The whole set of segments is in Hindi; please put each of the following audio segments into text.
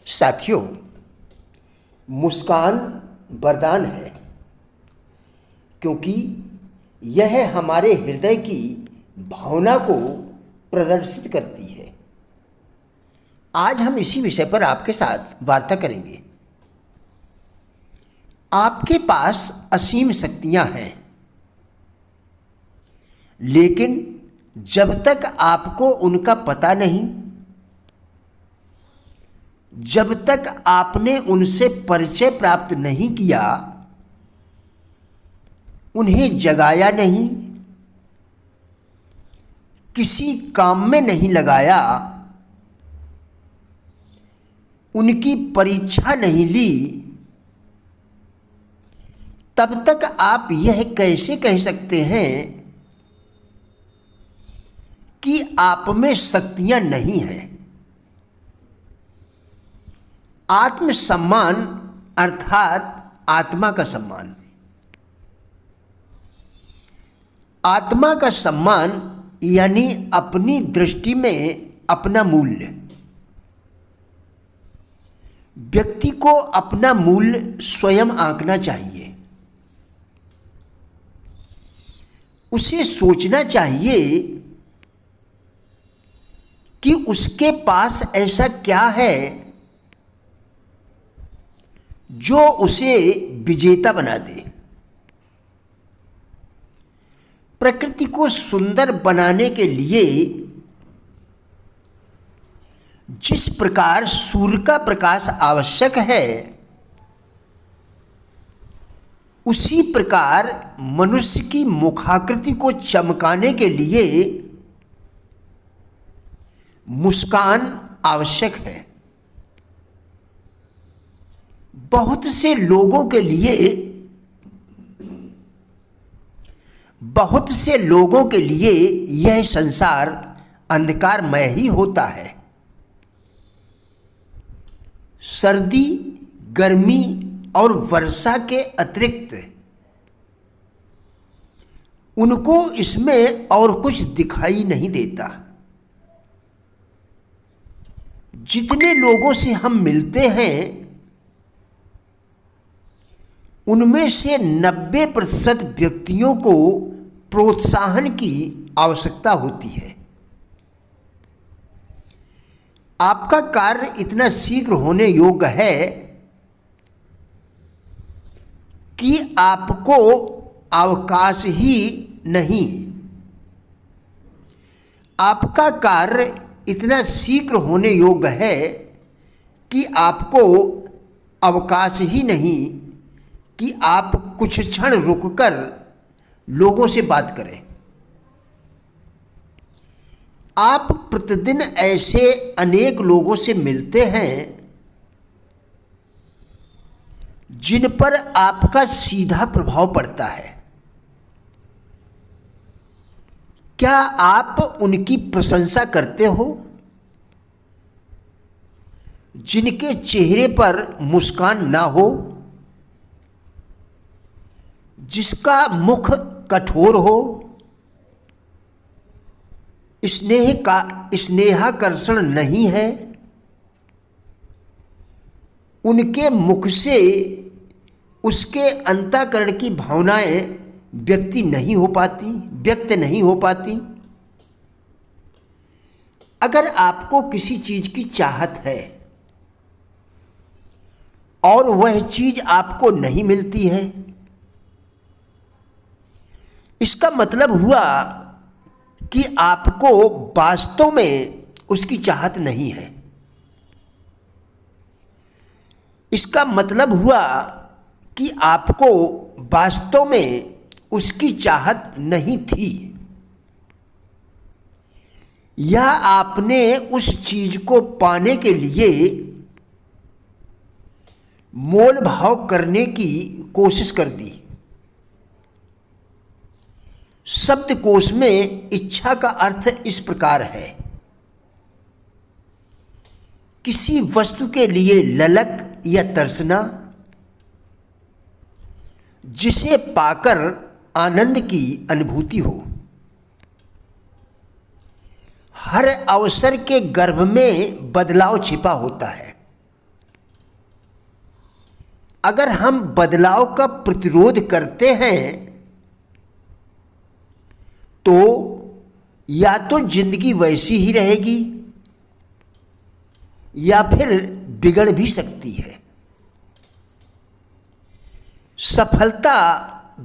साथियों, मुस्कान वरदान है, क्योंकि यह हमारे हृदय की भावना को प्रदर्शित करती है। आज हम इसी विषय पर आपके साथ वार्ता करेंगे। आपके पास असीम शक्तियां हैं, लेकिन जब तक आपको उनका पता नहीं, जब तक आपने उनसे परिचय प्राप्त नहीं किया, उन्हें जगाया नहीं, किसी काम में नहीं लगाया, उनकी परीक्षा नहीं ली, तब तक आप यह कैसे कह सकते हैं कि आप में शक्तियां नहीं हैं। आत्मसम्मान अर्थात आत्मा का सम्मान। आत्मा का सम्मान यानी अपनी दृष्टि में अपना मूल्य। व्यक्ति को अपना मूल्य स्वयं आंकना चाहिए। उसे सोचना चाहिए कि उसके पास ऐसा क्या है जो उसे विजेता बना दे। प्रकृति को सुंदर बनाने के लिए जिस प्रकार सूर्य का प्रकाश आवश्यक है, उसी प्रकार मनुष्य की मुखाकृति को चमकाने के लिए मुस्कान आवश्यक है। बहुत से लोगों के लिए यह संसार अंधकारमय ही होता है। सर्दी, गर्मी और वर्षा के अतिरिक्त उनको इसमें और कुछ दिखाई नहीं देता। जितने लोगों से हम मिलते हैं, उनमें से 90% व्यक्तियों को प्रोत्साहन की आवश्यकता होती है। आपका कार्य इतना शीघ्र होने योग्य है कि आपको अवकाश ही नहीं। आपका कार्य इतना शीघ्र होने योग्य है कि आपको अवकाश ही नहीं कि आप कुछ क्षण रुककर लोगों से बात करें। आप प्रतिदिन ऐसे अनेक लोगों से मिलते हैं जिन पर आपका सीधा प्रभाव पड़ता है। क्या आप उनकी प्रशंसा करते हो? जिनके चेहरे पर मुस्कान ना हो, जिसका मुख कठोर हो, स्नेहाकर्षण नहीं है, उनके मुख से उसके अंतःकरण की भावनाएं व्यक्त नहीं हो पाती। अगर आपको किसी चीज की चाहत है और वह चीज आपको नहीं मिलती है, इसका मतलब हुआ कि आपको वास्तव में उसकी चाहत नहीं है। इसका मतलब हुआ कि आपको वास्तव में उसकी चाहत नहीं थी, या आपने उस चीज को पाने के लिए मोल भाव करने की कोशिश कर दी। शब्दकोश में इच्छा का अर्थ इस प्रकार है: किसी वस्तु के लिए ललक या तरसना, जिसे पाकर आनंद की अनुभूति हो। हर अवसर के गर्भ में बदलाव छिपा होता है। अगर हम बदलाव का प्रतिरोध करते हैं तो या तो जिंदगी वैसी ही रहेगी या फिर बिगड़ भी सकती है। सफलता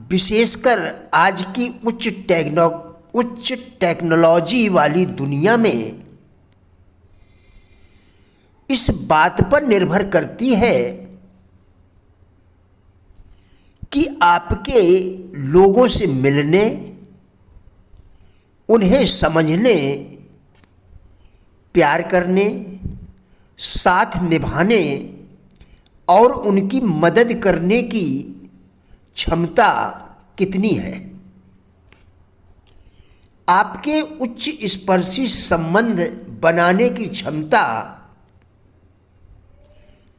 विशेषकर आज की उच्च टेक्नोलॉजी वाली दुनिया में इस बात पर निर्भर करती है कि आपके लोगों से मिलने, उन्हें समझने, प्यार करने, साथ निभाने और उनकी मदद करने की क्षमता कितनी है। आपके उच्च स्पर्शी संबंध बनाने की क्षमता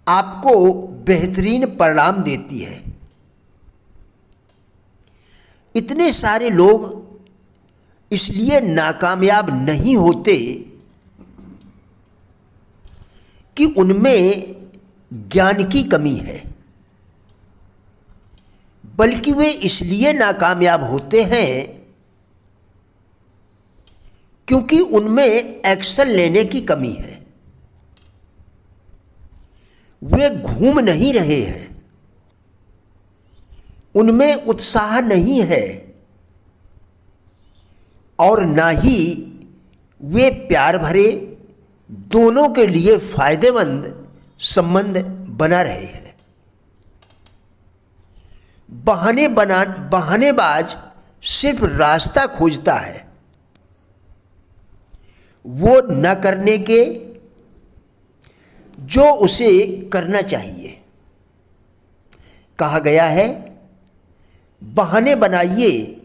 आपको बेहतरीन परिणाम देती है। इतने सारे लोग इसलिए नाकामयाब नहीं होते कि उनमें ज्ञान की कमी है, बल्कि वे इसलिए नाकामयाब होते हैं क्योंकि उनमें एक्शन लेने की कमी है। वे घूम नहीं रहे हैं, उनमें उत्साह नहीं है और ना ही वे प्यार भरे, दोनों के लिए फायदेमंद संबंध बना रहे हैं। बहानेबाज सिर्फ रास्ता खोजता है, वो न करने के जो उसे करना चाहिए। कहा गया है, बहाने बनाइए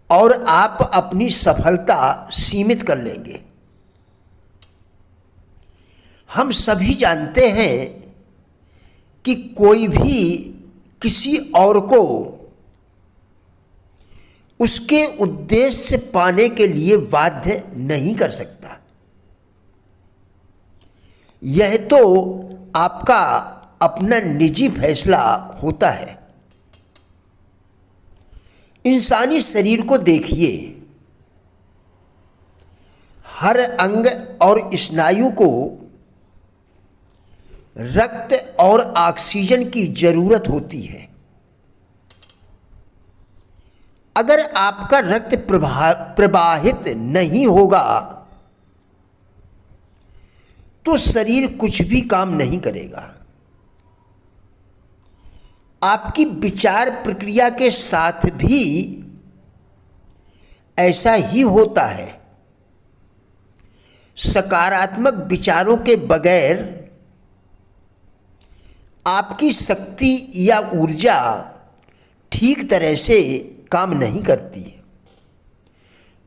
और आप अपनी सफलता सीमित कर लेंगे। हम सभी जानते हैं कि कोई भी किसी और को उसके उद्देश्य पाने के लिए बाध्य नहीं कर सकता। यह तो आपका अपना निजी फैसला होता है। इंसानी शरीर को देखिए, हर अंग और स्नायु को रक्त और ऑक्सीजन की जरूरत होती है। अगर आपका रक्त प्रवाहित नहीं होगा तो शरीर कुछ भी काम नहीं करेगा। आपकी विचार प्रक्रिया के साथ भी ऐसा ही होता है। सकारात्मक विचारों के बगैर आपकी शक्ति या ऊर्जा ठीक तरह से काम नहीं करती।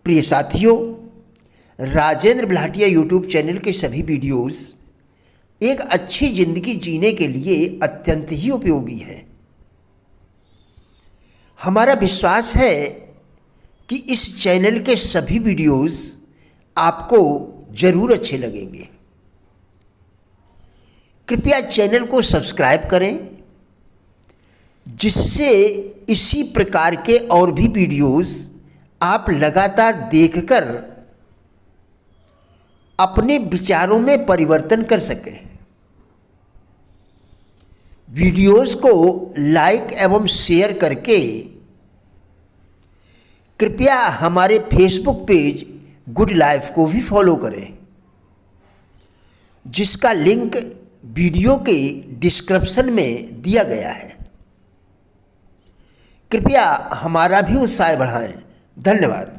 प्रिय साथियों, राजेंद्र भाटिया यूट्यूब चैनल के सभी वीडियोस एक अच्छी जिंदगी जीने के लिए अत्यंत ही उपयोगी है। हमारा विश्वास है कि इस चैनल के सभी वीडियोस आपको जरूर अच्छे लगेंगे। कृपया चैनल को सब्सक्राइब करें, जिससे इसी प्रकार के और भी वीडियोस आप लगातार देखकर अपने विचारों में परिवर्तन कर सकें। वीडियोस को लाइक एवं शेयर करके कृपया हमारे फेसबुक पेज गुड लाइफ को भी फॉलो करें, जिसका लिंक वीडियो के डिस्क्रिप्शन में दिया गया है। कृपया हमारा भी उत्साह बढ़ाएं। धन्यवाद।